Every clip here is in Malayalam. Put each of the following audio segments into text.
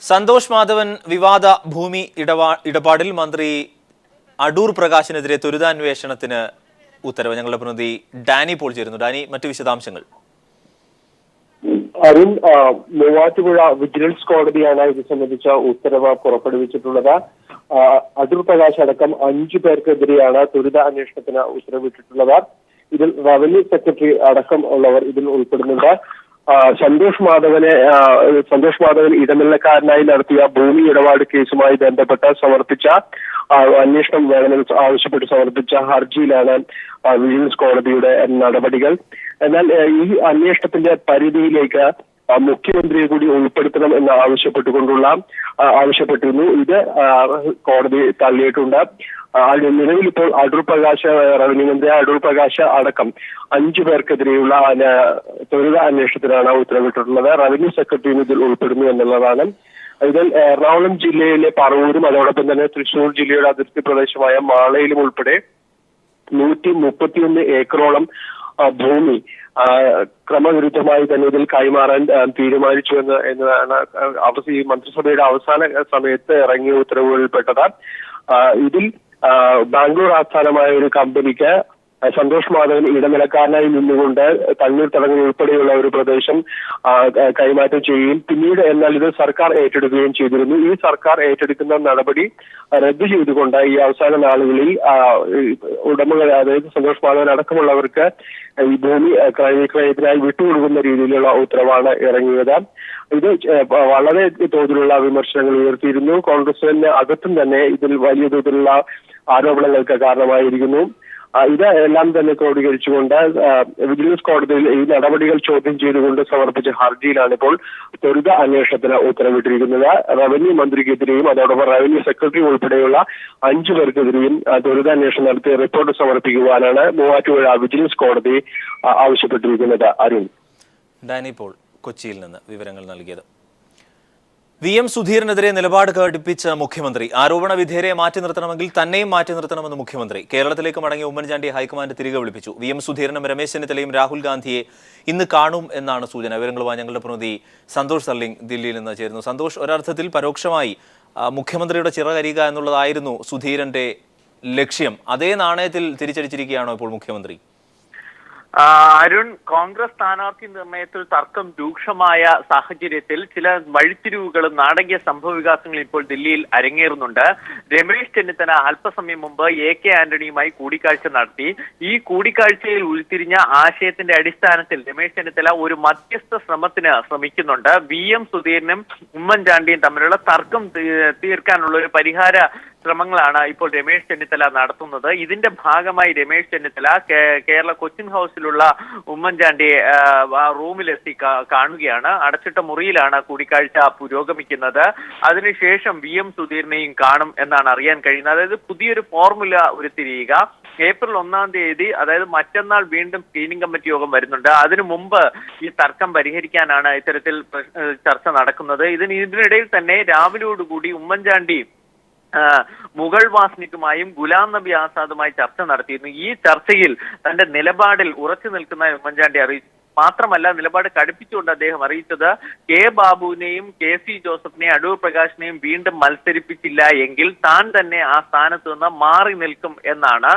സന്തോഷ് മാധവൻ വിവാദ ഭൂമി ഇടപാടിൽ മന്ത്രി അടൂർ പ്രകാശിനെതിരെ ത്വരിതാന്വേഷണത്തിന് ഉത്തരവ്. ഞങ്ങളുടെ പ്രതിനിധി ഡാനി പോൾ ചേരുന്നു. ഡാനി, മറ്റു വിശദാംശങ്ങൾ. അരുൺ, മൂവാറ്റുപുഴ വിജിലൻസ് കോടതിയാണ് ഇത് സംബന്ധിച്ച ഉത്തരവ് പുറപ്പെടുവിച്ചിട്ടുള്ളത്. അടൂർ പ്രകാശ് അടക്കം 5 പേർക്കെതിരെയാണ് ത്വരിത അന്വേഷണത്തിന് ഉത്തരവിട്ടിട്ടുള്ളത്. ഇതിൽ റവന്യൂ സെക്രട്ടറി അടക്കം ഉള്ളവർ ഇതിൽ ഉൾപ്പെടുന്നുണ്ട്. സന്തോഷ് മാധവൻ ഇടനിലക്കാരനായി നടത്തിയ ഭൂമി ഇടപാട് കേസുമായി ബന്ധപ്പെട്ട് സമർപ്പിച്ച അന്വേഷണം വേണമെന്ന് ആവശ്യപ്പെട്ട് സമർപ്പിച്ച ഹർജിയിലാണ് വിജിലൻസ് കോടതിയുടെ നടപടികൾ. എന്നാൽ ഈ അന്വേഷണത്തിന്റെ പരിധിയിലേക്ക് മുഖ്യമന്ത്രിയെ കൂടി ഉൾപ്പെടുത്തണം എന്ന് ആവശ്യപ്പെട്ടിരുന്നു. ഇത് കോടതി തള്ളിയിട്ടുണ്ട്. നിലവിൽ ഇപ്പോൾ അടൂർ പ്രകാശ്, റവന്യൂ മന്ത്രി അടൂർ പ്രകാശ് അടക്കം 5 പേർക്കെതിരെയുള്ള ത്വരിത അന്വേഷണത്തിനാണ് ഉത്തരവിട്ടിട്ടുള്ളത്. റവന്യൂ സെക്രട്ടറിയും ഇതിൽ ഉൾപ്പെടുന്നു എന്നുള്ളതാണ്. ഇതിൽ എറണാകുളം ജില്ലയിലെ പറവൂരും അതോടൊപ്പം തന്നെ തൃശൂർ ജില്ലയുടെ അതിർത്തി പ്രദേശമായ മാളയിലും ഉൾപ്പെടെ 131 ഏക്കറോളം ഭൂമി ക്രമവിരുദ്ധമായി തന്നെ ഇതിൽ കൈമാറാൻ തീരുമാനിച്ചു എന്നതാണ് ഈ മന്ത്രിസഭയുടെ അവസാന സമയത്ത് ഇറങ്ങിയ ഉത്തരവുകളിൽപ്പെട്ടത്. ഇതിൽ ബാംഗ്ലൂർ ആസ്ഥാനമായ ഒരു കമ്പനിക്ക് സന്തോഷ് മാധവൻ ഇടനിലക്കാരനായി നിന്നുകൊണ്ട് തണ്ണീർത്തടങ്ങൾ ഉൾപ്പെടെയുള്ള ഒരു പ്രദേശം കൈമാറ്റം ചെയ്യുകയും പിന്നീട് എന്നാൽ ഇത് സർക്കാർ ഏറ്റെടുക്കുകയും ചെയ്തിരുന്നു. ഈ സർക്കാർ ഏറ്റെടുക്കുന്ന നടപടി റദ്ദു ചെയ്തുകൊണ്ട് ഈ അവസാന നാളുകളിൽ ഉടമകൾ, അതായത് സന്തോഷ് മാധവൻ അടക്കമുള്ളവർക്ക് ഈ ഭൂമി ക്രയവിക്രയത്തിനായി വിട്ടുകൊടുക്കുന്ന രീതിയിലുള്ള ഉത്തരവാണ് ഇറങ്ങിയത്. ഇത് വളരെ തോതിലുള്ള വിമർശനങ്ങൾ ഉയർത്തിയിരുന്നു. കോൺഗ്രസിന് അകത്തും തന്നെ ഇതിൽ വലിയ തോതിലുള്ള ആരോപണങ്ങൾക്ക് കാരണമായിരിക്കുന്നു. ഇത് എല്ലാം തന്നെ ക്രോഡീകരിച്ചുകൊണ്ട് വിജിലൻസ് കോടതിയിൽ ഈ നടപടികൾ ചോദ്യം ചെയ്തുകൊണ്ട് സമർപ്പിച്ച ഹർജിയിലാണ് ഇപ്പോൾ ത്വരിത അന്വേഷണത്തിന് ഉത്തരവിട്ടിരിക്കുന്നത്. റവന്യൂ മന്ത്രിക്കെതിരെയും അതോടൊപ്പം റവന്യൂ സെക്രട്ടറി ഉൾപ്പെടെയുള്ള 5 പേർക്കെതിരെയും ത്വരിതാന്വേഷണം നടത്തി റിപ്പോർട്ട് സമർപ്പിക്കുവാനാണ് മൂവാറ്റുപുഴ വിജിലൻസ് കോടതി ആവശ്യപ്പെട്ടിരിക്കുന്നത്. അരുൺ, ഡാനി പോൾ കൊച്ചിയിൽ നിന്ന് വിവരങ്ങൾ നൽകിയത്. VM സുധീരനെതിരെ നിലപാട് ഘടിപ്പിച്ച മുഖ്യമന്ത്രി. ആരോപണ വിധേയരെ മാറ്റി നിർത്തണമെങ്കിൽ തന്നെയും മാറ്റി നിർത്തണമെന്ന് മുഖ്യമന്ത്രി. കേരളത്തിലേക്ക് മടങ്ങിയ ഉമ്മൻചാണ്ടിയെ ഹൈക്കമാൻഡ് തിരികെ വിളിപ്പിച്ചു. VM സുധീരനും രമേശ് ചെന്നിത്തലയും രാഹുൽ ഗാന്ധിയെ ഇന്ന് കാണും എന്നാണ് സൂചന. വിവരങ്ങളുമായി ഞങ്ങളുടെ പ്രതിനിധി സന്തോഷ് സർലിംഗ് ദില്ലിയിൽ നിന്ന് ചേരുന്നു. സന്തോഷ്, ഒരർത്ഥത്തിൽ പരോക്ഷമായി മുഖ്യമന്ത്രിയുടെ ചിറകരിക എന്നുള്ളതായിരുന്നു സുധീരന്റെ ലക്ഷ്യം. അതേ നാണയത്തിൽ തിരിച്ചടിച്ചിരിക്കുകയാണോ ഇപ്പോൾ മുഖ്യമന്ത്രി? അരുൺ, കോൺഗ്രസ് സ്ഥാനാർത്ഥി നിർണയത്തിൽ തർക്കം രൂക്ഷമായ സാഹചര്യത്തിൽ ചില വഴിത്തിരിവുകളും നാടകീയ സംഭവ വികാസങ്ങളും ഇപ്പോൾ ദില്ലിയിൽ അരങ്ങേറുന്നുണ്ട്. രമേശ് ചെന്നിത്തല അല്പസമയം മുമ്പ് AK ആന്റണിയുമായി കൂടിക്കാഴ്ച നടത്തി. ഈ കൂടിക്കാഴ്ചയിൽ ഉരുത്തിരിഞ്ഞ ആശയത്തിന്റെ അടിസ്ഥാനത്തിൽ രമേശ് ചെന്നിത്തല ഒരു മധ്യസ്ഥ ശ്രമത്തിന് ശ്രമിക്കുന്നുണ്ട്. VM സുധീരനും ഉമ്മൻചാണ്ടിയും തമ്മിലുള്ള തർക്കം തീർക്കാനുള്ള ഒരു പരിഹാര ശ്രമങ്ങളാണ് ഇപ്പോൾ രമേശ് ചെന്നിത്തല നടത്തുന്നത്. ഇതിന്റെ ഭാഗമായി രമേശ് ചെന്നിത്തല കേരള കൊച്ചിൻ ഹൗസിലുള്ള ഉമ്മൻചാണ്ടിയെ റൂമിലെത്തി കാണുകയാണ്. അടച്ചിട്ട മുറിയിലാണ് കൂടിക്കാഴ്ച പുരോഗമിക്കുന്നത്. അതിനുശേഷം VM സുധീരനെയും കാണും എന്നാണ് അറിയാൻ കഴിയുന്നത്. അതായത് പുതിയൊരു ഫോർമുല ഉരുത്തിരിയുക. ഏപ്രിൽ 1-ാം തീയതി, അതായത് മറ്റന്നാൾ വീണ്ടും സ്ക്രീനിംഗ് കമ്മിറ്റി യോഗം വരുന്നുണ്ട്. അതിനു മുമ്പ് ഈ തർക്കം പരിഹരിക്കാനാണ് ഇത്തരത്തിൽ ചർച്ച നടക്കുന്നത്. ഇതിനിടയിൽ തന്നെ രാവിലോടുകൂടി ഉമ്മൻചാണ്ടി മുഗൾ വാസ്നിക്കുമായും ഗുലാം നബി ആസാദുമായി ചർച്ച നടത്തിയിരുന്നു. ഈ ചർച്ചയിൽ തന്റെ നിലപാടിൽ ഉറച്ചു നിൽക്കുന്ന ഉമ്മൻചാണ്ടി അറിയിച്ചു. മാത്രമല്ല, നിലപാട് കടുപ്പിച്ചുകൊണ്ട് അദ്ദേഹം അറിയിച്ചത് K ബാബുവിനെയും KC ജോസഫിനെയും അടൂർ പ്രകാശിനെയും വീണ്ടും മത്സരിപ്പിച്ചില്ല എങ്കിൽ താൻ തന്നെ ആ സ്ഥാനത്ത് നിന്ന് മാറി നിൽക്കും എന്നാണ്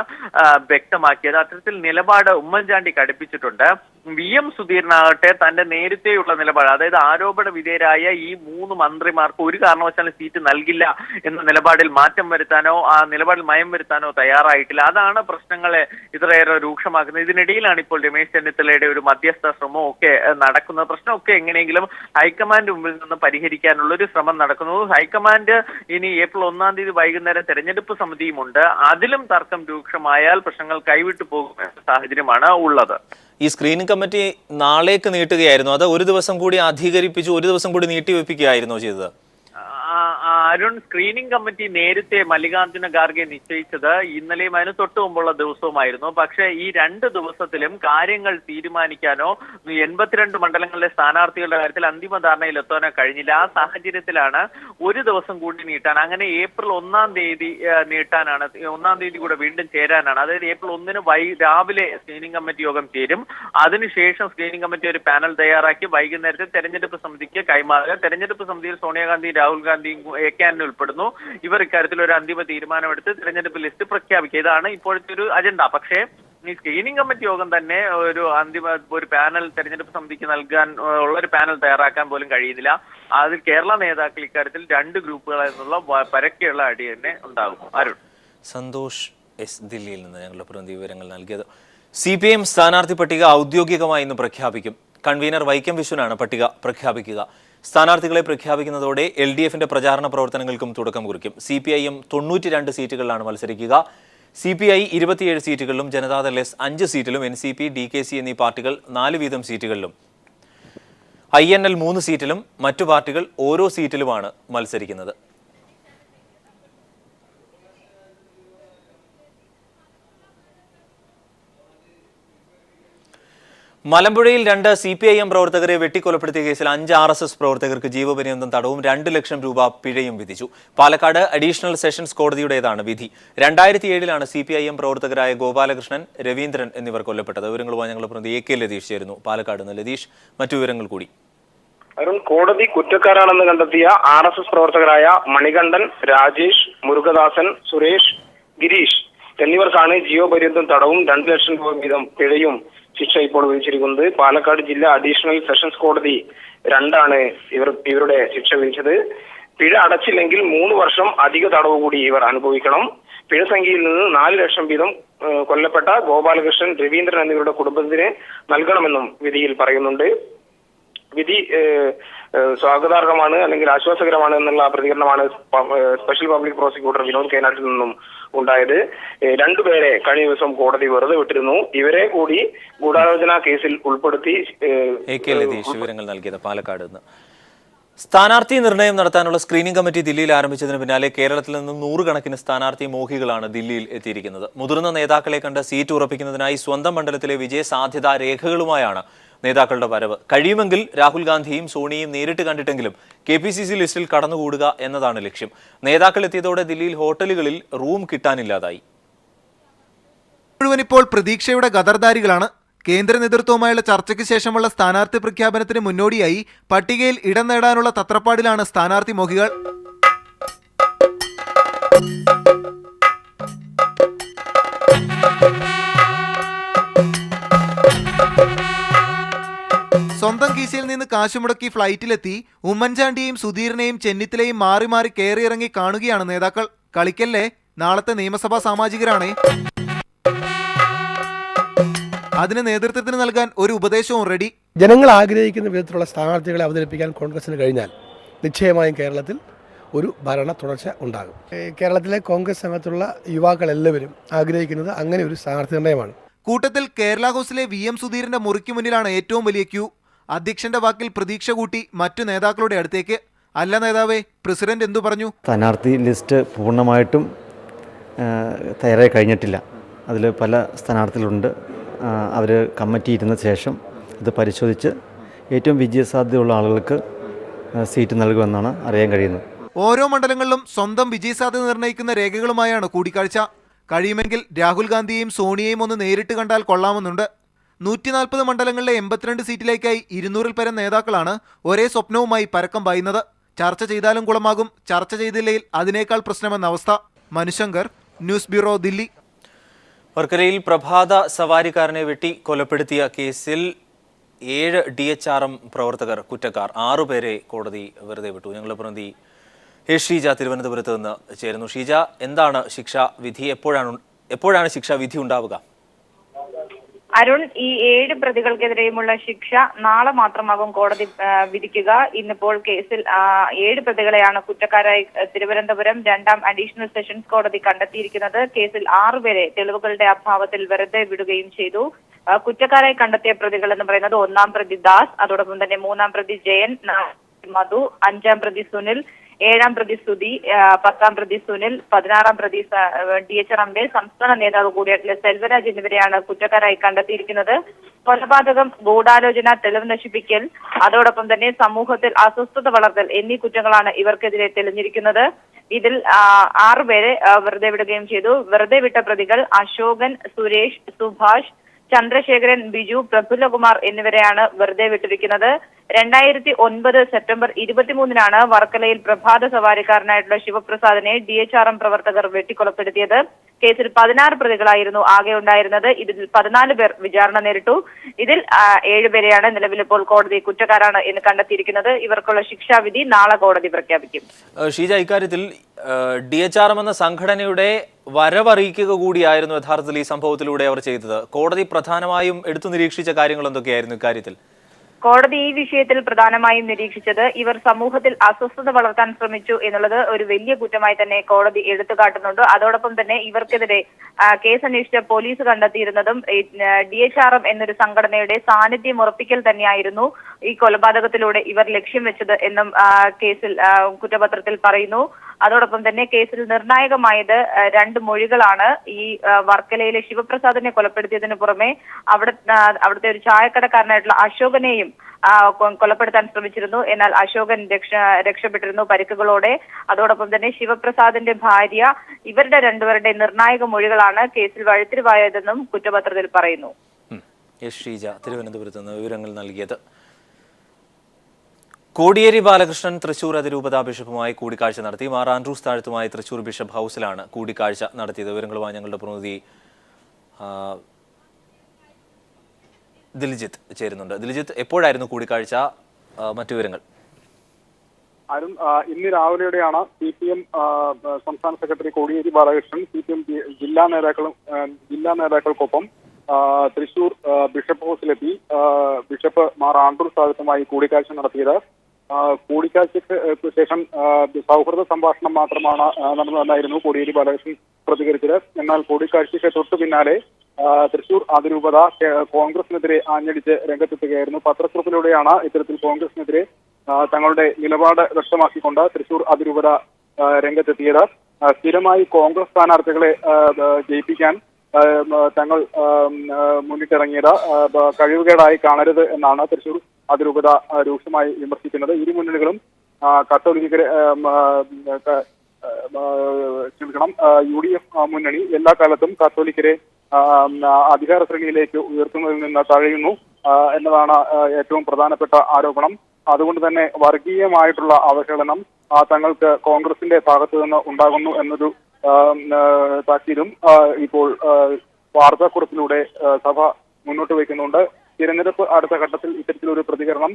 വ്യക്തമാക്കിയത്. അത്തരത്തിൽ നിലപാട് ഉമ്മൻചാണ്ടി കടുപ്പിച്ചിട്ടുണ്ട്. VM സുധീരനാകട്ടെ തന്റെ നേരത്തെയുള്ള നിലപാട്, അതായത് ആരോപണ വിധേയരായ ഈ 3 മന്ത്രിമാർക്ക് ഒരു കാരണവശാലും സീറ്റ് നൽകില്ല എന്ന നിലപാടിൽ മാറ്റം വരുത്താനോ ആ നിലപാടിൽ മയം വരുത്താനോ തയ്യാറായിട്ടില്ല. അതാണ് പ്രശ്നങ്ങളെ ഇത്രയേറെ രൂക്ഷമാക്കുന്നത്. ഇതിനിടയിലാണ് ഇപ്പോൾ രമേശ് ചെന്നിത്തലയുടെ ഒരു മധ്യസ്ഥ ശ്രമവും ഒക്കെ നടക്കുന്നത്. പ്രശ്നമൊക്കെ എങ്ങനെയെങ്കിലും ഹൈക്കമാൻഡ് മുമ്പിൽ നിന്ന് പരിഹരിക്കാനുള്ള ഒരു ശ്രമം നടക്കുന്നു. ഹൈക്കമാൻഡ് ഇനി ഏപ്രിൽ 1-ാം തീയതി വൈകുന്നേരം തെരഞ്ഞെടുപ്പ് സമിതിയുമുണ്ട്. അതിലും തർക്കം രൂക്ഷമായാൽ പ്രശ്നങ്ങൾ കൈവിട്ടു പോകുന്ന സാഹചര്യമാണ് ഉള്ളത്. ഈ സ്ക്രീനിംഗ് കമ്മിറ്റി നാളേക്ക് നീട്ടുകയായിരുന്നു, അത് ഒരു ദിവസം കൂടി അധികരിപ്പിച്ചു, ഒരു ദിവസം കൂടി നീട്ടിവെപ്പിക്കുകയായിരുന്നോ ചെയ്തത്? അരുൺ, സ്ക്രീനിംഗ് കമ്മിറ്റി നേരത്തെ മല്ലികാർജ്ജുന ഖാർഗെ നിശ്ചയിച്ചത് ഇന്നലെയും അതിന് തൊട്ടു മുമ്പുള്ള ദിവസവുമായിരുന്നു. പക്ഷേ ഈ 2 ദിവസത്തിലും കാര്യങ്ങൾ തീരുമാനിക്കാനോ 82 മണ്ഡലങ്ങളിലെ സ്ഥാനാർത്ഥികളുടെ കാര്യത്തിൽ അന്തിമ ധാരണയിലെത്താനോ കഴിഞ്ഞില്ല. ആ സാഹചര്യത്തിലാണ് ഒരു ദിവസം കൂടി നീട്ടാൻ, അങ്ങനെ ഏപ്രിൽ 1-ാം തീയതി നീട്ടാനാണ്, 1-ാം തീയതി കൂടെ വീണ്ടും ചേരാനാണ്. അതായത് ഏപ്രിൽ 1-ന് രാവിലെ സ്ക്രീനിംഗ് കമ്മിറ്റി യോഗം ചേരും. അതിനുശേഷം സ്ക്രീനിംഗ് കമ്മിറ്റി ഒരു പാനൽ തയ്യാറാക്കി വൈകുന്നേരത്തെ തെരഞ്ഞെടുപ്പ് സമിതിക്ക് കൈമാറുക. തെരഞ്ഞെടുപ്പ് സമിതിയിൽ സോണിയാഗാന്ധി, രാഹുൽ ഗാന്ധി, AK ഉൾപ്പെടുന്നു. ഇവർ ഇക്കാര്യത്തിൽ ഒരു അന്തിമ തീരുമാനമെടുത്ത് തെരഞ്ഞെടുപ്പ് ലിസ്റ്റ് പ്രഖ്യാപിക്കുക. ഇതാണ് ഇപ്പോഴത്തെ ഒരു അജണ്ട. പക്ഷേ ഈ സ്ക്രീനിംഗ് കമ്മിറ്റി യോഗം തന്നെ ഒരു പാനൽ തെരഞ്ഞെടുപ്പ് സമിതിക്ക് നൽകാൻ ഉള്ള ഒരു പാനൽ തയ്യാറാക്കാൻ പോലും കഴിയുന്നില്ല. അതിൽ കേരള നേതാക്കൾ ഇക്കാര്യത്തിൽ 2 ഗ്രൂപ്പുകളിൽ നിന്നുള്ള പരക്കെയുള്ള അടി തന്നെ ഉണ്ടാകും. അരുൺ. സന്തോഷ് എസ് ദില്ലിയിൽ നിന്ന് ഞങ്ങളുടെ പ്രതിനിധി വിവരങ്ങൾ നൽകിയത്. CPIM സ്ഥാനാർത്ഥി പട്ടിക ഔദ്യോഗികമായി ഇന്ന് പ്രഖ്യാപിക്കും. കൺവീനർ വൈക്കം വിശ്വനാണ് പട്ടിക പ്രഖ്യാപിക്കുക. സ്ഥാനാർത്ഥികളെ പ്രഖ്യാപിക്കുന്നതോടെ LDFന്റെ പ്രചാരണ പ്രവർത്തനങ്ങൾക്കും തുടക്കം കുറിക്കും. CPIM 92 സീറ്റുകളിലാണ് മത്സരിക്കുക. CPI 27 സീറ്റുകളിലും ജനതാദൾ S 5 സീറ്റിലും NCP, DKC എന്നീ പാർട്ടികൾ 4 വീതം സീറ്റുകളിലും INL 3 സീറ്റിലും മറ്റു പാർട്ടികൾ ഓരോ സീറ്റിലുമാണ് മത്സരിക്കുന്നത്. മലമ്പുഴയിൽ 2 CPIM പ്രവർത്തകരെ വെട്ടിക്കൊലപ്പെടുത്തിയ കേസിൽ 5 RSS പ്രവർത്തകർക്ക് ജീവപര്യന്തം തടവും 2 ലക്ഷം രൂപ പിഴയും വിധിച്ചു. പാലക്കാട് അഡീഷണൽ സെഷൻസ് കോടതിയുടേതാണ് വിധി. 2007-ലാണ് CPIM പ്രവർത്തകരായ ഗോപാലകൃഷ്ണൻ, രവീന്ദ്രൻ എന്നിവർ കൊല്ലപ്പെട്ടത്. വിവരങ്ങളുമായി ഞങ്ങളുടെ പ്രതിനിധി AK ലതീഷ് ചേരുന്നു. പാലക്കാട് നിന്ന് ലതീഷ്, മറ്റു വിവരങ്ങൾ കൂടി. അരുൺ, കോടതി കുറ്റക്കാരാണെന്ന് കണ്ടെത്തിയ RSS പ്രവർത്തകരായ മണികണ്ഠൻ, രാജേഷ്, മുരുകദാസൻ, സുരേഷ്, ഗിരീഷ് എന്നിവർക്കാണ് ജീവപര്യന്തം തടവും 2 ലക്ഷം രൂപ വീതം പിഴയും ശിക്ഷ ഇപ്പോൾ വിധിച്ചിരിക്കുന്നത്. പാലക്കാട് ജില്ലാ അഡീഷണൽ സെഷൻസ് കോടതി 2 ഇവരുടെ ശിക്ഷ വിധിച്ചത്. പിഴ അടച്ചില്ലെങ്കിൽ 3 വർഷം അധിക തടവ് കൂടി ഇവർ അനുഭവിക്കണം. പിഴ സംഖ്യയിൽ നിന്ന് 4 ലക്ഷം വീതം കൊല്ലപ്പെട്ട ഗോപാലകൃഷ്ണൻ, രവീന്ദ്രൻ എന്നിവരുടെ കുടുംബത്തിന് നൽകണമെന്നും വിധിയിൽ പറയുന്നുണ്ട്. വിധി സ്വാഗതാർഹമാണ് അല്ലെങ്കിൽ ആശ്വാസകരമാണ് എന്നുള്ള പ്രതികരണമാണ് സ്പെഷ്യൽ പബ്ലിക് പ്രോസിക്യൂട്ടർ വിനോദ് കൈനാട്ടിൽ നിന്നും ഉണ്ടായത്. 2 പേരെ കഴിഞ്ഞ ദിവസം കോടതി വെറുതെ വിട്ടിരുന്നു. ഇവരെ കൂടി ഗൂഢാലോചന കേസിൽ ഉൾപ്പെടുത്തി AK ലതീഷ് വിവരങ്ങൾ നൽകിയത് പാലക്കാട് നിന്ന്. സ്ഥാനാർത്ഥി നിർണയം നടത്താനുള്ള സ്ക്രീനിംഗ് കമ്മിറ്റി ദില്ലിയിൽ ആരംഭിച്ചതിന് പിന്നാലെ കേരളത്തിൽ നിന്നും 100 കണക്കിന് സ്ഥാനാർത്ഥി മോഹികളാണ് ദില്ലിയിൽ എത്തിയിരിക്കുന്നത്. മുതിർന്ന നേതാക്കളെ കണ്ട് സീറ്റ് ഉറപ്പിക്കുന്നതിനായി സ്വന്തം മണ്ഡലത്തിലെ വിജയ സാധ്യതാ രേഖകളുമായാണ് നേതാക്കളുടെ വരവ്. കഴിയുമെങ്കിൽ രാഹുൽ ഗാന്ധിയും സോണിയയും നേരിട്ട് കണ്ടിട്ടെങ്കിലും KPCC ലിസ്റ്റിൽ കടന്നുകൂടുക എന്നതാണ് ലക്ഷ്യം. നേതാക്കൾ എത്തിയതോടെ ദില്ലിയിൽ ഹോട്ടലുകളിൽ റൂം കിട്ടാനില്ലാതായി. മുഴുവൻ ഇപ്പോൾ പ്രതീക്ഷയുടെ ഗദർദാരികളാണ്. കേന്ദ്ര നേതൃത്വവുമായുള്ള ചർച്ചയ്ക്ക് ശേഷമുള്ള സ്ഥാനാർത്ഥി പ്രഖ്യാപനത്തിന് മുന്നോടിയായി പട്ടികയിൽ ഇടം നേടാനുള്ള തത്രപ്പാടിലാണ് സ്ഥാനാർത്ഥി മോഹികൾ. സ്വന്തം കീശയിൽ നിന്ന് കാശുമുടക്കി ഫ്ലൈറ്റിലെത്തി ഉമ്മൻചാണ്ടിയെയും സുധീറിനെയും ചെന്നിത്തലയും മാറി മാറി കയറിയിറങ്ങി കാണുകയാണ് നേതാക്കൾ. കളിക്കല്ലേ, നാളത്തെ നിയമസഭാ സാമാജികരാണേ. അതിന് നേതൃത്വത്തിന് നൽകാൻ ഒരു ഉപദേശവും റെഡി. ജനങ്ങൾ ആഗ്രഹിക്കുന്ന വിധത്തിലുള്ള സ്ഥാനാർത്ഥികളെ അവതരിപ്പിക്കാൻ കോൺഗ്രസിന് കഴിഞ്ഞാൽ നിശ്ചയമായും കേരളത്തിൽ ഒരു ഭരണ തുടർച്ച ഉണ്ടാകും. കേരളത്തിലെ കോൺഗ്രസ് അംഗത്തുള്ള യുവാക്കളെല്ലാവരും ആഗ്രഹിക്കുന്നത് അങ്ങനെ ഒരു സ്ഥാനാർത്ഥി നിർണയമാണ്. കൂട്ടത്തിൽ കേരള ഹൗസിലെ VM സുധീറിന്റെ മുറിക്ക് മുന്നിലാണ് ഏറ്റവും വലിയ ക്യൂ. അധ്യക്ഷന്റെ വാക്കിൽ പ്രതീക്ഷ കൂട്ടി മറ്റു നേതാക്കളുടെ അടുത്തേക്ക്. അല്ല നേതാവേ, പ്രസിഡന്റ് എന്തു പറഞ്ഞു? സ്ഥാനാർത്ഥി ലിസ്റ്റ് പൂർണ്ണമായിട്ടും തയ്യാറായി കഴിഞ്ഞിട്ടില്ല. അതിൽ പല സ്ഥാനാർത്ഥികളുണ്ട്. അവർ കമ്മിറ്റി ഇരുന്ന ശേഷം ഇത് പരിശോധിച്ച് ഏറ്റവും വിജയസാധ്യതയുള്ള ആളുകൾക്ക് സീറ്റ് നൽകുമെന്നാണ് അറിയാൻ കഴിയുന്നത്. ഓരോ മണ്ഡലങ്ങളിലും സ്വന്തം വിജയസാധ്യത നിർണ്ണയിക്കുന്ന രേഖകളുമായാണ് കൂടിക്കാഴ്ച. കഴിയുമെങ്കിൽ രാഹുൽ ഗാന്ധിയെയും സോണിയയും ഒന്ന് നേരിട്ട് കണ്ടാൽ കൊള്ളാമെന്നുണ്ട്. 140 മണ്ഡലങ്ങളിലെ 82 സീറ്റിലേക്കായി 200-ൽ പരം നേതാക്കളാണ് ഒരേ സ്വപ്നവുമായി പരക്കം പായുന്നത്. ചർച്ച ചെയ്താലും കുളമാകും, ചർച്ച ചെയ്തില്ലെങ്കിൽ അതിനേക്കാൾ പ്രശ്നമെന്ന അവസ്ഥ. Manushankar, news bureau, Dilli. വർക്കലയിൽ പ്രഭാത സവാരിക്കാരനെ വെട്ടി കൊലപ്പെടുത്തിയ കേസിൽ 7 DHRM പ്രവർത്തകർ കുറ്റക്കാർ. 6 പേരെ കോടതി വെറുതെ വിട്ടു. ഞങ്ങളുടെ പ്രതിനിധി ഷീജ തിരുവനന്തപുരത്ത് നിന്ന് ചേരുന്നു. ഷീജ, എന്താണ് ശിക്ഷാവിധി? എപ്പോഴാണ് ശിക്ഷാവിധി ഉണ്ടാവുക? അരുൺ, ഈ 7 പ്രതികൾക്കെതിരെയുമുള്ള ശിക്ഷ നാളെ മാത്രമാകും കോടതി വിധിക്കുക. ഇന്നിപ്പോൾ കേസിൽ 7 പ്രതികളെയാണ് കുറ്റക്കാരായി തിരുവനന്തപുരം 2ാം അഡീഷണൽ സെഷൻസ് കോടതി കണ്ടെത്തിയിരിക്കുന്നത്. കേസിൽ 6 പേരെ തെളിവുകളുടെ അഭാവത്തിൽ വെറുതെ വിടുകയും ചെയ്തു. കുറ്റക്കാരായി കണ്ടെത്തിയ പ്രതികൾ എന്ന് പറയുന്നത് 1-ാം പ്രതി ദാസ്, അതോടൊപ്പം തന്നെ 3-ാം പ്രതി ജയൻ, മധു, 5-ാം പ്രതി സുനിൽ 7-ാം പ്രതി സ്തുതി, 10-ാം പ്രതി സുനിൽ, 16-ാം പ്രതി DH റംബെ, സംസ്ഥാന നേതാവ് കൂടിയായിട്ടുള്ള സെൽവരാജ് എന്നിവരെയാണ് കുറ്റക്കാരായി കണ്ടെത്തിയിരിക്കുന്നത്. കൊലപാതകം, ഗൂഢാലോചന, തെളിവ് നശിപ്പിക്കൽ, അതോടൊപ്പം തന്നെ സമൂഹത്തിൽ അസ്വസ്ഥത വളർത്തൽ എന്നീ കുറ്റങ്ങളാണ് ഇവർക്കെതിരെ തെളിഞ്ഞിരിക്കുന്നത്. ഇതിൽ 6 പേരെ വെറുതെ വിടുകയും ചെയ്തു. വെറുതെ വിട്ട പ്രതികൾ അശോകൻ, സുരേഷ്, സുഭാഷ്, ചന്ദ്രശേഖരൻ, ബിജു, പ്രഫുല്ലകുമാർ എന്നിവരെയാണ് വെറുതെ വിട്ടിരിക്കുന്നത്. 2009 സെപ്റ്റംബർ 23-നാണ് വർക്കലയിൽ പ്രഭാത സവാരിക്കാരനായിട്ടുള്ള ശിവപ്രസാദിനെ DHRM പ്രവർത്തകർ വെട്ടിക്കൊലപ്പെടുത്തിയത്. കേസിൽ 16 പ്രതികളായിരുന്നു ആകെ ഉണ്ടായിരുന്നത്. ഇതിൽ 14 പേർ വിചാരണ നേരിട്ടു. ഇതിൽ 7 പേരെയാണ് നിലവിലിപ്പോൾ കോടതി കുറ്റക്കാരാണ് എന്ന് കണ്ടെത്തിയിരിക്കുന്നത്. ഇവർക്കുള്ള ശിക്ഷാവിധി നാളെ കോടതി പ്രഖ്യാപിക്കും. ഷീജ, ഇക്കാര്യത്തിൽ DHRM എന്ന സംഘടനയുടെ വരവറിയിക്കുക കൂടിയായിരുന്നു യഥാർത്ഥത്തിൽ ഈ സംഭവത്തിലൂടെ അവർ ചെയ്തത്. കോടതി പ്രധാനമായും എടുത്തു നിരീക്ഷിച്ച കാര്യങ്ങൾ എന്തൊക്കെയായിരുന്നു ഇക്കാര്യത്തിൽ? കോടതി ഈ വിഷയത്തിൽ പ്രധാനമായും നിരീക്ഷിച്ചത് ഇവർ സമൂഹത്തിൽ അസ്വസ്ഥത വളർത്താൻ ശ്രമിച്ചു എന്നുള്ളത് ഒരു വലിയ കുറ്റമായി തന്നെ കോടതി എടുത്തു കാട്ടുന്നുണ്ട്. അതോടൊപ്പം തന്നെ ഇവർക്കെതിരെ കേസന്വേഷിച്ച പോലീസ് കണ്ടെത്തിയിരുന്നതും DHRM എന്നൊരു സംഘടനയുടെ സാന്നിധ്യം ഉറപ്പിക്കൽ തന്നെയായിരുന്നു ഈ കൊലപാതകത്തിലൂടെ ഇവർ ലക്ഷ്യം വെച്ചത് എന്നും കേസിൽ കുറ്റപത്രത്തിൽ പറയുന്നു. അതോടൊപ്പം തന്നെ കേസിൽ നിർണായകമായത് 2 മൊഴികളാണ്. ഈ വർക്കലയിലെ ശിവപ്രസാദിനെ കൊലപ്പെടുത്തിയതിനു പുറമെ അവിടുത്തെ ഒരു ചായക്കടക്കാരനായിട്ടുള്ള അശോകനെയും കൊലപ്പെടുത്താൻ ശ്രമിച്ചിരുന്നു. എന്നാൽ അശോകൻ രക്ഷപ്പെട്ടിരുന്നു പരിക്കുകളോടെ. അതോടൊപ്പം തന്നെ ശിവപ്രസാദിന്റെ ഭാര്യ, ഇവരുടെ 2 പേരുടെ നിർണായക മൊഴികളാണ് കേസിൽ വഴിത്തിരിവായതെന്നും കുറ്റപത്രത്തിൽ പറയുന്നു. ഷീജ തിരുവനന്തപുരത്ത് നിന്ന് വിവരങ്ങൾ നൽകിയത്. കോടിയേരി ബാലകൃഷ്ണൻ തൃശൂർ അതിരൂപതാ ബിഷപ്പുമായി കൂടിക്കാഴ്ച നടത്തി. മാർ ആൻഡ്രൂസ് താഴത്തുമായി തൃശൂർ ബിഷപ്പ് ഹൗസിലാണ് കൂടിക്കാഴ്ച നടത്തിയത്. വിവരങ്ങളുമായി ഞങ്ങളുടെ പ്രതിനിധി ദിൽജിത്ത് ചേരുന്നുണ്ട്. ദിൽജിത്ത്, എപ്പോഴായിരുന്നു കൂടിക്കാഴ്ച? മറ്റു വിവരങ്ങൾ? അരുൺ, ഇന്ന് രാവിലെയോടെയാണ് CPM സംസ്ഥാന സെക്രട്ടറി കോടിയേരി ബാലകൃഷ്ണൻ CPM ജില്ലാ നേതാക്കൾക്കൊപ്പം തൃശൂർ ബിഷപ്പ് ഹൗസിലെത്തി ബിഷപ്പ് മാർ ആൻഡ്രൂസ് താഴത്തുമായി കൂടിക്കാഴ്ച നടത്തിയത്. കൂടിക്കാഴ്ചയ്ക്ക് ശേഷം സൗഹൃദ സംഭാഷണം മാത്രമാണ് നടന്നതെന്നായിരുന്നു കോടിയേരി ബാലകൃഷ്ണൻ പ്രതികരിച്ചത്. എന്നാൽ കൂടിക്കാഴ്ചയ്ക്ക് തൊട്ടു പിന്നാലെ തൃശൂർ അതിരൂപത കോൺഗ്രസിനെതിരെ ആഞ്ഞടിച്ച് രംഗത്തെത്തുകയായിരുന്നു. പത്രക്കുറിപ്പിലൂടെയാണ് ഇത്തരത്തിൽ കോൺഗ്രസിനെതിരെ തങ്ങളുടെ നിലപാട് വ്യക്തമാക്കിക്കൊണ്ട് തൃശൂർ അതിരൂപത രംഗത്തെത്തിയത്. സ്ഥിരമായി കോൺഗ്രസ് സ്ഥാനാർത്ഥികളെ ജയിപ്പിക്കാൻ തങ്ങൾ മുന്നിട്ടിറങ്ങിയത് കഴിവുകേടായി കാണരുത് എന്നാണ് തൃശൂർ അതിരൂപത രൂക്ഷമായി വിമർശിക്കുന്നത്. ഇരു മുന്നണികളും കത്തോലിക്കരെ UDF മുന്നണി എല്ലാ കാലത്തും കത്തോലിക്കരെ അധികാര ശ്രേണിയിലേക്ക് ഉയർത്തുന്നതിൽ നിന്ന് തഴയുന്നു എന്നതാണ് ഏറ്റവും പ്രധാനപ്പെട്ട ആരോപണം. അതുകൊണ്ട് തന്നെ വർഗീയമായിട്ടുള്ള അവഹേളനം തങ്ങൾക്ക് കോൺഗ്രസിന്റെ ഭാഗത്തു നിന്ന് ഉണ്ടാകുന്നു എന്നൊരു താക്കീതും ഇപ്പോൾ വാർത്താക്കുറിപ്പിലൂടെ സഭ മുന്നോട്ട് വയ്ക്കുന്നുണ്ട്. തിരഞ്ഞെടുപ്പ് അടുത്ത ഘട്ടത്തിൽ ഇത്തരത്തിലൊരു പ്രതികരണം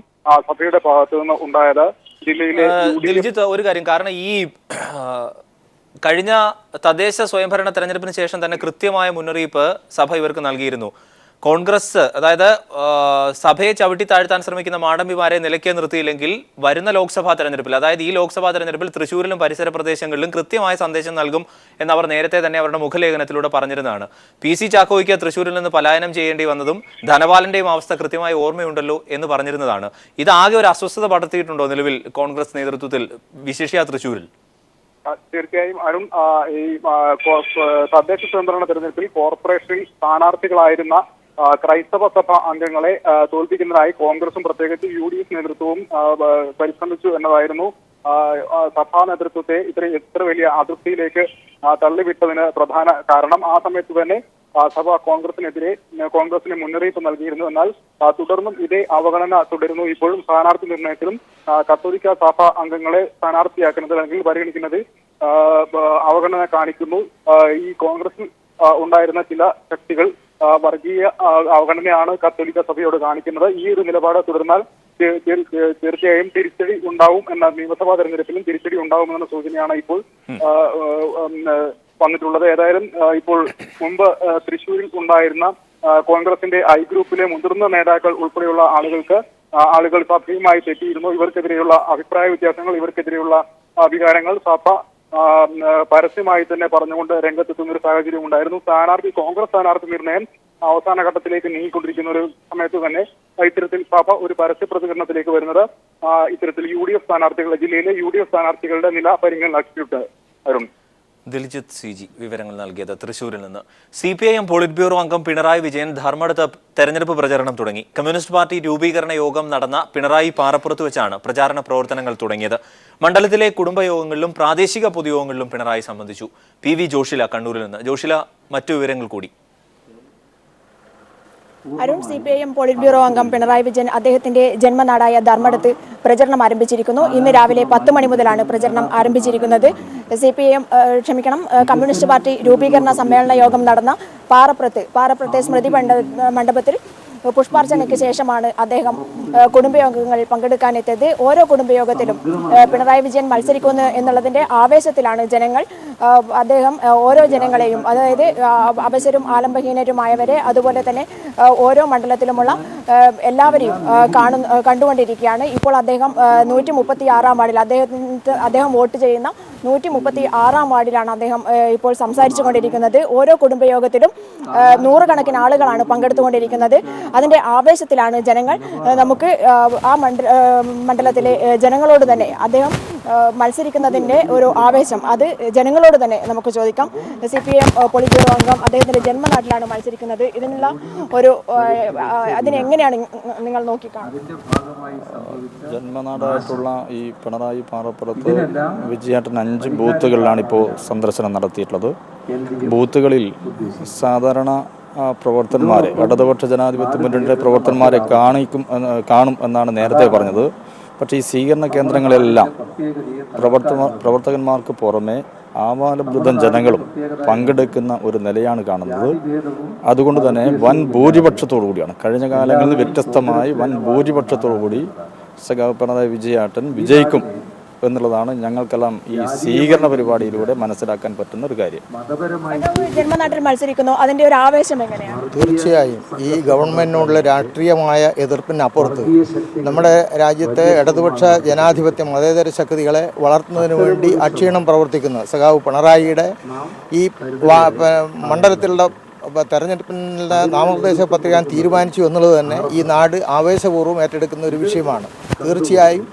സഭയുടെ ഭാഗത്തു നിന്ന് ഉണ്ടായത് ജില്ലയിലെ ദിൽജിത്ത്, ഒരു കാര്യം, കാരണം ഈ കഴിഞ്ഞ തദ്ദേശ സ്വയംഭരണ തെരഞ്ഞെടുപ്പിന് ശേഷം തന്നെ കൃത്യമായ മുന്നറിയിപ്പ് സഭ ഇവർക്ക് നൽകിയിരുന്നു. കോൺഗ്രസ്, അതായത് സഭയെ ചവിട്ടി താഴ്ത്താൻ ശ്രമിക്കുന്ന മാടമ്പിമാരെ നിലയ്ക്ക് നിർത്തിയില്ലെങ്കിൽ വരുന്ന ലോക്സഭാ തെരഞ്ഞെടുപ്പിൽ, അതായത് ഈ ലോക്സഭാ തെരഞ്ഞെടുപ്പിൽ തൃശ്ശൂരിലും പരിസര പ്രദേശങ്ങളിലും കൃത്യമായ സന്ദേശം നൽകും എന്നവർ നേരത്തെ തന്നെ അവരുടെ മുഖലേഖനത്തിലൂടെ പറഞ്ഞിരുന്നതാണ്. PC ചാക്കോയ്ക്ക് തൃശ്ശൂരിൽ നിന്ന് പലായനം ചെയ്യേണ്ടി വന്നതും ധനപാലന്റെയും അവസ്ഥ കൃത്യമായി ഓർമ്മയുണ്ടല്ലോ എന്ന് പറഞ്ഞിരുന്നതാണ്. ഇതാകെ ഒരു അസ്വസ്ഥത പടർത്തിയിട്ടുണ്ടോ നിലവിൽ കോൺഗ്രസ് നേതൃത്വത്തിൽ, വിശേഷിച്ച തൃശ്ശൂരിൽ? തീർച്ചയായും അരുൺ, ഈ തദ്ദേശ സ്വയംഭരണ തെരഞ്ഞെടുപ്പിൽ കോർപ്പറേഷനിൽ സ്ഥാനാർത്ഥികളായിരുന്ന ക്രൈസ്തവ സഭ അംഗങ്ങളെ തോൽപ്പിക്കുന്നതിനായി കോൺഗ്രസും പ്രത്യേകിച്ച് UDF നേതൃത്വവും പരിശ്രമിച്ചു എന്നതായിരുന്നു സഭാ നേതൃത്വത്തെ ഇത്ര വലിയ അതിർത്തിയിലേക്ക് തള്ളിവിട്ടതിന് പ്രധാന കാരണം. ആ സമയത്ത് തന്നെ സഭ കോൺഗ്രസിന് മുന്നറിയിപ്പ് നൽകിയിരുന്നു. എന്നാൽ തുടർന്നും ഇതേ അവഗണന തുടരുന്നു. ഇപ്പോഴും സ്ഥാനാർത്ഥി നിർണയത്തിലും കത്തോലിക്ക സഭ അംഗങ്ങളെ സ്ഥാനാർത്ഥിയാക്കുന്നത് അല്ലെങ്കിൽ പരിഗണിക്കുന്നത് അവഗണന കാണിക്കുന്നു. ഈ കോൺഗ്രസിൽ ഉണ്ടായിരുന്ന ചില ശക്തികൾ വർഗീയ അവഗണനയാണ് കത്തോലിക്ക സഭയോട് കാണിക്കുന്നത്. ഈ ഒരു നിലപാട് തുടർന്നാൽ തീർച്ചയായും തിരിച്ചടി ഉണ്ടാവും എന്ന നിയമസഭാ തെരഞ്ഞെടുപ്പിലും തിരിച്ചടി ഉണ്ടാവുമെന്ന സൂചനയാണ് ഇപ്പോൾ വന്നിട്ടുള്ളത്. ഏതായാലും ഇപ്പോൾ മുമ്പ് തൃശ്ശൂരിൽ ഉണ്ടായിരുന്ന കോൺഗ്രസിന്റെ I ഗ്രൂപ്പിലെ മുതിർന്ന നേതാക്കൾ ഉൾപ്പെടെയുള്ള ആളുകൾ സഭയുമായി തെറ്റിയിരുന്നു. ഇവർക്കെതിരെയുള്ള അഭിപ്രായ വ്യത്യാസങ്ങൾ, ഇവർക്കെതിരെയുള്ള വികാരങ്ങൾ സഭ പരസ്യമായി തന്നെ പറഞ്ഞുകൊണ്ട് രംഗത്തെത്തുന്ന ഒരു സാഹചര്യം ഉണ്ടായിരുന്നു. കോൺഗ്രസ് സ്ഥാനാർത്ഥി നിർണയം അവസാന ഘട്ടത്തിലേക്ക് നീങ്ങിക്കൊണ്ടിരിക്കുന്ന ഒരു സമയത്ത് തന്നെ ഇത്തരത്തിൽ സഭ ഒരു പരസ്യ പ്രതികരണത്തിലേക്ക് വരുന്നത് ഇത്തരത്തിൽ ജില്ലയിലെ UDF സ്ഥാനാർത്ഥികളുടെ നില പരിഗണനയിലാക്കിയിട്ട് അരുൺ. ദിൽജിത്ത് CG വിവരങ്ങൾ നൽകിയത് തൃശൂരിൽ നിന്ന്. CPIM പോളിറ്റ് ബ്യൂറോ അംഗം പിണറായി വിജയൻ ധർമ്മടത്ത് തെരഞ്ഞെടുപ്പ് പ്രചാരണം തുടങ്ങി. കമ്മ്യൂണിസ്റ്റ് പാർട്ടി രൂപീകരണ യോഗം നടന്ന പിണറായി പാറപ്പുറത്ത് വെച്ചാണ് പ്രചാരണ പ്രവർത്തനങ്ങൾ തുടങ്ങിയത്. മണ്ഡലത്തിലെ കുടുംബയോഗങ്ങളിലും പ്രാദേശിക പൊതുയോഗങ്ങളിലും പിണറായി സംബന്ധിച്ചു. PV ജോഷില കണ്ണൂരിൽ നിന്ന്. ജോഷില, മറ്റു വിവരങ്ങൾ കൂടി. അരുൺ, CPIM പോളിറ്റ് ബ്യൂറോ അംഗം പിണറായി വിജയൻ അദ്ദേഹത്തിന്റെ ജന്മനാടായ ധർമ്മടത്ത് പ്രചരണം ആരംഭിച്ചിരിക്കുന്നു. ഇന്ന് രാവിലെ 10 മണി മുതലാണ് പ്രചരണം ആരംഭിച്ചിരിക്കുന്നത്. കമ്മ്യൂണിസ്റ്റ് പാർട്ടി രൂപീകരണ സമ്മേളന യോഗം നടന്ന പാറപ്പുറത്തെ സ്മൃതി മണ്ഡപത്തിൽ പുഷ്പാർച്ചനയ്ക്ക് ശേഷമാണ് അദ്ദേഹം കുടുംബയോഗങ്ങൾ പങ്കെടുക്കാനെത്തിയത്. ഓരോ കുടുംബയോഗത്തിലും പിണറായി വിജയൻ മത്സരിക്കുന്നു എന്നുള്ളതിന്റെ ആവേശത്തിലാണ് ജനങ്ങൾ. അദ്ദേഹം ഓരോ ജനങ്ങളെയും, അതായത് അവശരും ആലംബഹീനരുമായവരെ, അതുപോലെ തന്നെ ഓരോ മണ്ഡലത്തിലുമുള്ള എല്ലാവരെയും കണ്ടുകൊണ്ടിരിക്കുകയാണ്. ഇപ്പോൾ അദ്ദേഹം 136-ാം വാർഡിൽ അദ്ദേഹം വോട്ട് ചെയ്യുന്ന 136-ാം വാർഡിലാണ് അദ്ദേഹം ഇപ്പോൾ സംസാരിച്ചു കൊണ്ടിരിക്കുന്നത്. ഓരോ കുടുംബയോഗത്തിലും നൂറുകണക്കിന് ആളുകളാണ് പങ്കെടുത്തുകൊണ്ടിരിക്കുന്നത്. അതിന്റെ ആവേശത്തിലാണ് ജനങ്ങൾ. നമുക്ക് ആ മണ്ഡലത്തിലെ ജനങ്ങളോട് തന്നെ അദ്ദേഹം മത്സരിക്കുന്നതിന്റെ ഒരു ആവേശം അത് ജനങ്ങളോട് തന്നെ നമുക്ക് ചോദിക്കാം. CPIM പോളിറ്റ് ബ്യൂറോ അംഗം അദ്ദേഹത്തിന്റെ ജന്മനാട്ടിലാണ് മത്സരിക്കുന്നത്. ഇതിനുള്ള ഒരു അതിനെങ്ങനെയാണ് നിങ്ങൾ നോക്കിക്കാണുന്നത്? ജന്മനാടായിട്ടുള്ള ഈ പിണറായി പാറപ്പുറത്ത് വിജയേട്ടൻ 5 ബൂത്തുകളിലാണ് ഇപ്പോൾ സന്ദർശനം നടത്തിയിട്ടുള്ളത്. ബൂത്തുകളിൽ സാധാരണ പ്രവർത്തകന്മാരെ, ഇടതുപക്ഷ ജനാധിപത്യ മുന്നണിയുടെ പ്രവർത്തകന്മാരെ കാണും എന്നാണ് നേരത്തെ പറഞ്ഞത്. പക്ഷേ ഈ സ്വീകരണ കേന്ദ്രങ്ങളെല്ലാം പ്രവർത്തകന്മാർക്ക് പുറമെ ആവാലവൃദ്ധം ജനങ്ങളും പങ്കെടുക്കുന്ന ഒരു നിലയാണ് കാണുന്നത്. അതുകൊണ്ട് തന്നെ വൻ ഭൂരിപക്ഷത്തോടു കൂടിയാണ്, കഴിഞ്ഞ കാലങ്ങളിൽ വ്യത്യസ്തമായി വൻ ഭൂരിപക്ഷത്തോടു കൂടി പിണറായി വിജയേട്ടൻ വിജയിക്കും എന്നുള്ളതാണ് ഞങ്ങൾക്കെല്ലാം ഈ സ്വീകരണ പരിപാടിയിലൂടെ മനസ്സിലാക്കാൻ പറ്റുന്ന ഒരു കാര്യം. ജന്മനാട്ടിൽ മത്സരിക്കുന്നു, അതിന്റെ ഒരു ആവേശം എങ്ങനെയാണ്? തീർച്ചയായും ഈ ഗവൺമെന്റിനോടുള്ള രാഷ്ട്രീയമായ എതിർപ്പിനപ്പുറത്ത് നമ്മുടെ രാജ്യത്തെ ഇടതുപക്ഷ ജനാധിപത്യ മതേതര ശക്തികളെ വളർത്തുന്നതിന് വേണ്ടി അക്ഷീണം പ്രവർത്തിക്കുന്ന സഖാവ് പിണറായിയുടെ ഈ മണ്ഡലത്തിലുള്ള തെരഞ്ഞെടുപ്പിനുള്ള നാമനിർദ്ദേശ പത്രിക തീരുമാനിച്ചു എന്നുള്ളത് തന്നെ ഈ നാട് ആവേശപൂർവ്വം ഏറ്റെടുക്കുന്ന ഒരു വിഷയമാണ്. തീർച്ചയായും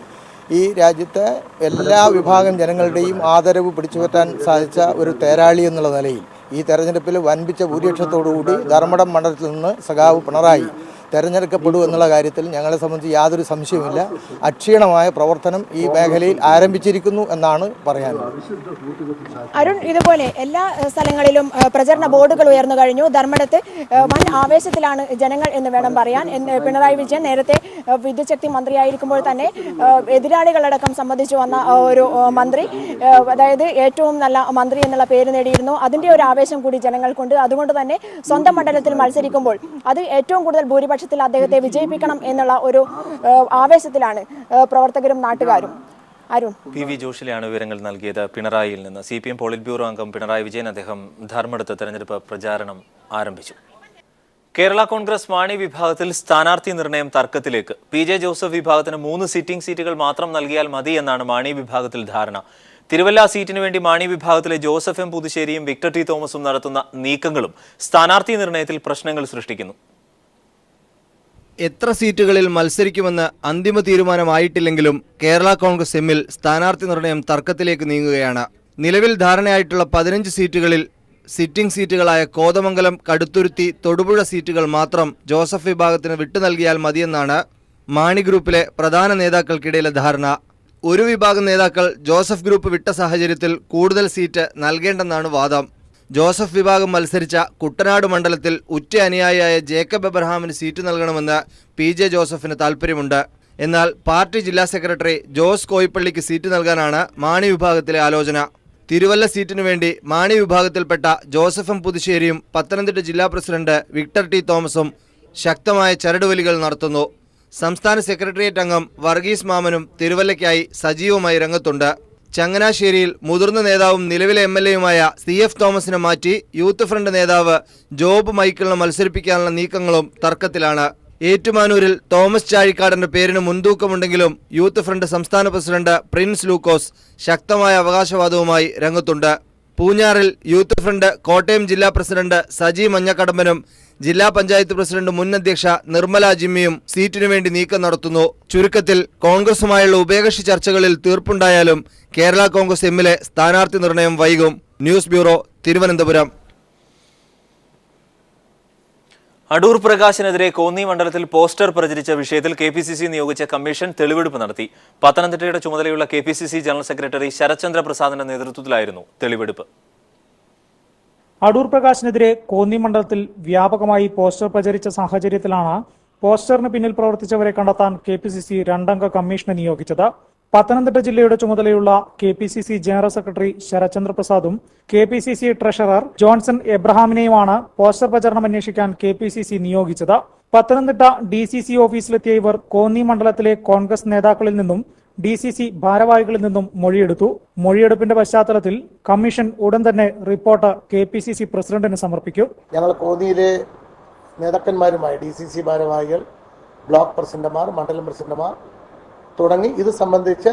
ഈ രാജ്യത്തെ എല്ലാ വിഭാഗം ജനങ്ങളുടെയും ആദരവ് പിടിച്ചുപറ്റാൻ സാധിച്ച ഒരു തേരാളി എന്നുള്ള നിലയിൽ ഈ തെരഞ്ഞെടുപ്പിൽ വൻപിച്ച ഭൂരിപക്ഷത്തോടുകൂടി ധർമ്മടം മണ്ഡലത്തിൽ നിന്ന് സഖാവ് പിണറായി തെരഞ്ഞെടുക്കപ്പെടും എന്നുള്ള കാര്യത്തിൽ ഞങ്ങളെ സംബന്ധിച്ച് യാതൊരു സംശയവുമില്ല. അക്ഷീണമായ പ്രവർത്തനം ഈ മേഖലയിൽ ആരംഭിച്ചിരിക്കുന്നു എന്നാണ് പറയാനുള്ളത്. അരുൺ, ഇതുപോലെ എല്ലാ സ്ഥലങ്ങളിലും പ്രചരണ ബോർഡുകൾ ഉയർന്നു കഴിഞ്ഞു. ധർമ്മടത്ത് വൻ ആവേശത്തിലാണ് ജനങ്ങൾ എന്ന് വേണം പറയാൻ. പിണറായി വിജയൻ നേരത്തെ വിദ്യുത് ശക്തി മന്ത്രിയായിരിക്കുമ്പോൾ തന്നെ എതിരാളികളടക്കം സംബന്ധിച്ചു വന്ന ഒരു മന്ത്രി, അതായത് ഏറ്റവും നല്ല മന്ത്രി എന്നുള്ള പേര് നേടിയിരുന്നു. അതിന്റെ ഒരു ആവേശം കൂടി ജനങ്ങൾക്കുണ്ട്. അതുകൊണ്ട് തന്നെ സ്വന്തം മണ്ഡലത്തിൽ മത്സരിക്കുമ്പോൾ അത് ഏറ്റവും കൂടുതൽ ഭൂരിപക്ഷത്തിൽ അദ്ദേഹത്തെ വിജയിപ്പിക്കണം എന്നുള്ള ഒരു ആവേശത്തിലാണ് പ്രവർത്തകരും നാട്ടുകാരും. അരുൺ, PV ജോഷിലാണ് വിവരങ്ങൾ നൽകിയത് പിണറായിയിൽ നിന്ന്. CPIM പോളിറ്റ് ബ്യൂറോ അംഗം പിണറായി വിജയൻ അദ്ദേഹം ധർമ്മടത്ത് തെരഞ്ഞെടുപ്പ് പ്രചാരണം ആരംഭിച്ചു. കേരള കോൺഗ്രസ് മാണി വിഭാഗത്തിൽ സ്ഥാനാർത്ഥി നിർണയം തർക്കത്തിലേക്ക്. PJ ജോസഫ് വിഭാഗത്തിന് 3 സിറ്റിംഗ് സീറ്റുകൾ മാത്രം നൽകിയാൽ മതി എന്നാണ് മാണി വിഭാഗത്തിൽ ധാരണ. തിരുവല്ല സീറ്റിന് വേണ്ടി മാണി വിഭാഗത്തിലെ ജോസഫ് M പുതുശ്ശേരിയും വിക്ടർ T തോമസും നടത്തുന്ന നീക്കങ്ങളും സ്ഥാനാർത്ഥി നിർണയത്തിൽ പ്രശ്നങ്ങൾ സൃഷ്ടിക്കുന്നു. എത്ര സീറ്റുകളിൽ മത്സരിക്കുമെന്ന് അന്തിമ തീരുമാനമായിട്ടില്ലെങ്കിലും കേരള കോൺഗ്രസ് എമ്മിൽ സ്ഥാനാർത്ഥി നിർണയം തർക്കത്തിലേക്ക് നീങ്ങുകയാണ്. നിലവിൽ ധാരണയായിട്ടുള്ള 15 സീറ്റുകളിൽ സിറ്റിംഗ് സീറ്റുകളായ കോതമംഗലം, കടുത്തുരുത്തി, തൊടുപുഴ സീറ്റുകൾ മാത്രം ജോസഫ് വിഭാഗത്തിന് വിട്ടു നൽകിയാൽ മതിയെന്നാണ് മാണി ഗ്രൂപ്പിലെ പ്രധാന നേതാക്കൾക്കിടയിലെ ധാരണ. ഒരു വിഭാഗം നേതാക്കൾ ജോസഫ് ഗ്രൂപ്പ് വിട്ട സാഹചര്യത്തിൽ കൂടുതൽ സീറ്റ് നൽകേണ്ടെന്നാണ് വാദം. ജോസഫ് വിഭാഗം മത്സരിച്ച കുട്ടനാട് മണ്ഡലത്തിൽ ഉറ്റ അനുയായിയായ ജേക്കബ് എബ്രഹാമിന് സീറ്റ് നൽകണമെന്ന് PJ ജോസഫിന് താൽപ്പര്യമുണ്ട്. എന്നാൽ പാർട്ടി ജില്ലാ സെക്രട്ടറി ജോസ് കോയിപ്പള്ളിക്ക് സീറ്റ് നൽകാനാണ് മാണി വിഭാഗത്തിലെ ആലോചന. തിരുവല്ല സീറ്റിനു വേണ്ടി മാണി വിഭാഗത്തിൽപ്പെട്ട ജോസഫ് M പുതുശ്ശേരിയും പത്തനംതിട്ട ജില്ലാ പ്രസിഡന്റ് വിക്ടർ T തോമസും ശക്തമായ ചരടുവലികൾ നടത്തുന്നു. സംസ്ഥാന സെക്രട്ടേറിയറ്റ് അംഗം വർഗീസ് മാമനും തിരുവല്ലയ്ക്കായി സജീവമായി രംഗത്തുണ്ട്. ചങ്ങനാശ്ശേരിയിൽ മുതിർന്ന നേതാവും നിലവിലെ MLAയുമായ CF തോമസിനെ മാറ്റി യൂത്ത് ഫ്രണ്ട് നേതാവ് ജോബ് മൈക്കിളിനെ മത്സരിപ്പിക്കാനുള്ള നീക്കങ്ങളും തർക്കത്തിലാണ്. ഏറ്റുമാനൂരിൽ തോമസ് ചാഴിക്കാടന്റെ പേരിന് മുൻതൂക്കമുണ്ടെങ്കിലും യൂത്ത് ഫ്രണ്ട് സംസ്ഥാന പ്രസിഡന്റ് പ്രിൻസ് ലൂക്കോസ് ശക്തമായ അവകാശവാദവുമായി രംഗത്തുണ്ട്. പൂഞ്ഞാറിൽ യൂത്ത് ഫ്രണ്ട് കോട്ടയം ജില്ലാ പ്രസിഡന്റ് സജി മഞ്ഞക്കടമ്പനും ജില്ലാ പഞ്ചായത്ത് പ്രസിഡന്റ് മുൻ അധ്യക്ഷ നിർമ്മല ജിമ്മിയും സീറ്റിനു വേണ്ടി നീക്കം നടത്തുന്നു. ചുരുക്കത്തിൽ കോൺഗ്രസുമായുള്ള ഉഭയകക്ഷി ചർച്ചകളിൽ തീർപ്പുണ്ടായാലും കേരള കോൺഗ്രസ് എമ്മിലെ സ്ഥാനാർത്ഥി നിർണയം വൈകും. News bureau, Thiruvananthapuram. അടൂർ പ്രകാശിനെതിരെ കോന്നി മണ്ഡലത്തിൽ പോസ്റ്റർ പ്രചരിച്ച വിഷയത്തിൽ KPCC നിയോഗിച്ച കമ്മീഷൻ തെളിവെടുപ്പ് നടത്തി. പത്തനംതിട്ടയുടെ ചുമതലയുള്ള KPCC ജനറൽ സെക്രട്ടറി ശരത്ചന്ദ്ര പ്രസാദിന്റെ നേതൃത്വത്തിലായിരുന്നു തെളിവെടുപ്പ്. അടൂർ പ്രകാശിനെതിരെ കോന്നി മണ്ഡലത്തിൽ വ്യാപകമായി പോസ്റ്റർ പ്രചരിച്ച സാഹചര്യത്തിലാണ് പോസ്റ്ററിന് പിന്നിൽ പ്രവർത്തിച്ചവരെ കണ്ടെത്താൻ KPCC 2 അംഗ കമ്മീഷനെ നിയോഗിച്ചത്. പത്തനംതിട്ട ജില്ലയുടെ ചുമതലയുള്ള KPCC ജനറൽ സെക്രട്ടറി ശരത്ചന്ദ്ര പ്രസാദും KPCC ട്രഷറർ ജോൺസൺ എബ്രഹാമിനെയുമാണ് പോസ്റ്റർ പ്രചരണം അന്വേഷിക്കാൻ KPCC നിയോഗിച്ചത്. പത്തനംതിട്ട DCC ഓഫീസിലെത്തിയ ഇവർ കോന്നി മണ്ഡലത്തിലെ കോൺഗ്രസ് നേതാക്കളിൽ നിന്നും DCC ഭാരവാഹികളിൽ നിന്നും മൊഴിയെടുത്തു. മൊഴിയെടുപ്പിന്റെ പശ്ചാത്തലത്തിൽ കമ്മീഷൻ ഉടൻ തന്നെ റിപ്പോർട്ട് KPCC പ്രസിഡന്റിന് സമർപ്പിക്കും. ഞങ്ങൾ കോന്നിയിലെ നേതാക്കന്മാരുമായി DCC ഭാരവാഹികൾ, ബ്ലോക്ക് പ്രസിഡന്റുമാർ, മണ്ഡലം പ്രസിഡന്റുമാർ തുടങ്ങി ഇത് സംബന്ധിച്ച്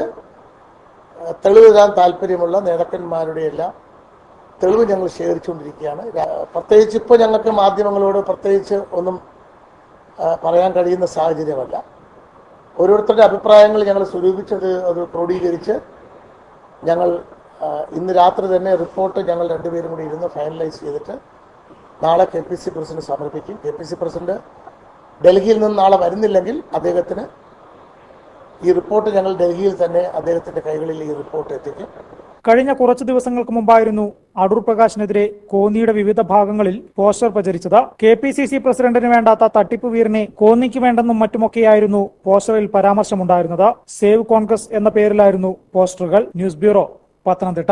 തെളിവ് തരാൻ താല്പര്യമുള്ള നേതാക്കന്മാരുടെ എല്ലാം തെളിവ് ഞങ്ങൾ ശേഖരിച്ചുകൊണ്ടിരിക്കുകയാണ്. പ്രത്യേകിച്ച് ഇപ്പോൾ ഞങ്ങൾക്ക് മാധ്യമങ്ങളോട് പ്രത്യേകിച്ച് ഒന്നും പറയാൻ കഴിയുന്ന സാഹചര്യമല്ല. ഓരോരുത്തരുടെ അഭിപ്രായങ്ങൾ ഞങ്ങൾ സ്വരൂപിച്ചത് അത് ക്രോഡീകരിച്ച് ഞങ്ങൾ ഇന്ന് രാത്രി തന്നെ റിപ്പോർട്ട് ഞങ്ങൾ രണ്ടുപേരും കൂടി ഇരുന്ന് ഫൈനലൈസ് ചെയ്തിട്ട് നാളെ KPCC പ്രസിഡന്റ് സമർപ്പിക്കും. KPCC പ്രസിഡന്റ് ഡൽഹിയിൽ നിന്ന് നാളെ വരുന്നില്ലെങ്കിൽ അദ്ദേഹത്തിന് ഈ റിപ്പോർട്ട് ഞങ്ങൾ ഡൽഹിയിൽ തന്നെ അദ്ദേഹത്തിന്റെ കൈകളിൽ ഈ റിപ്പോർട്ട് എത്തിക്കും. കഴിഞ്ഞ കുറച്ചു ദിവസങ്ങൾക്ക് മുമ്പായിരുന്നു അടൂർ പ്രകാശിനെതിരെ കോന്നിയുടെ വിവിധ ഭാഗങ്ങളിൽ പോസ്റ്റർ പ്രചരിച്ചത്. KPCC പ്രസിഡന്റിന് വേണ്ടാത്ത തട്ടിപ്പ് വീരനെ കോന്നിക്ക് വേണ്ടെന്നും മറ്റുമൊക്കെയായിരുന്നു പോസ്റ്ററിൽ പരാമർശമുണ്ടായിരുന്നത്. സേവ് കോൺഗ്രസ് എന്ന പേരിലായിരുന്നു പോസ്റ്ററുകൾ. News bureau, Pathanamthitta.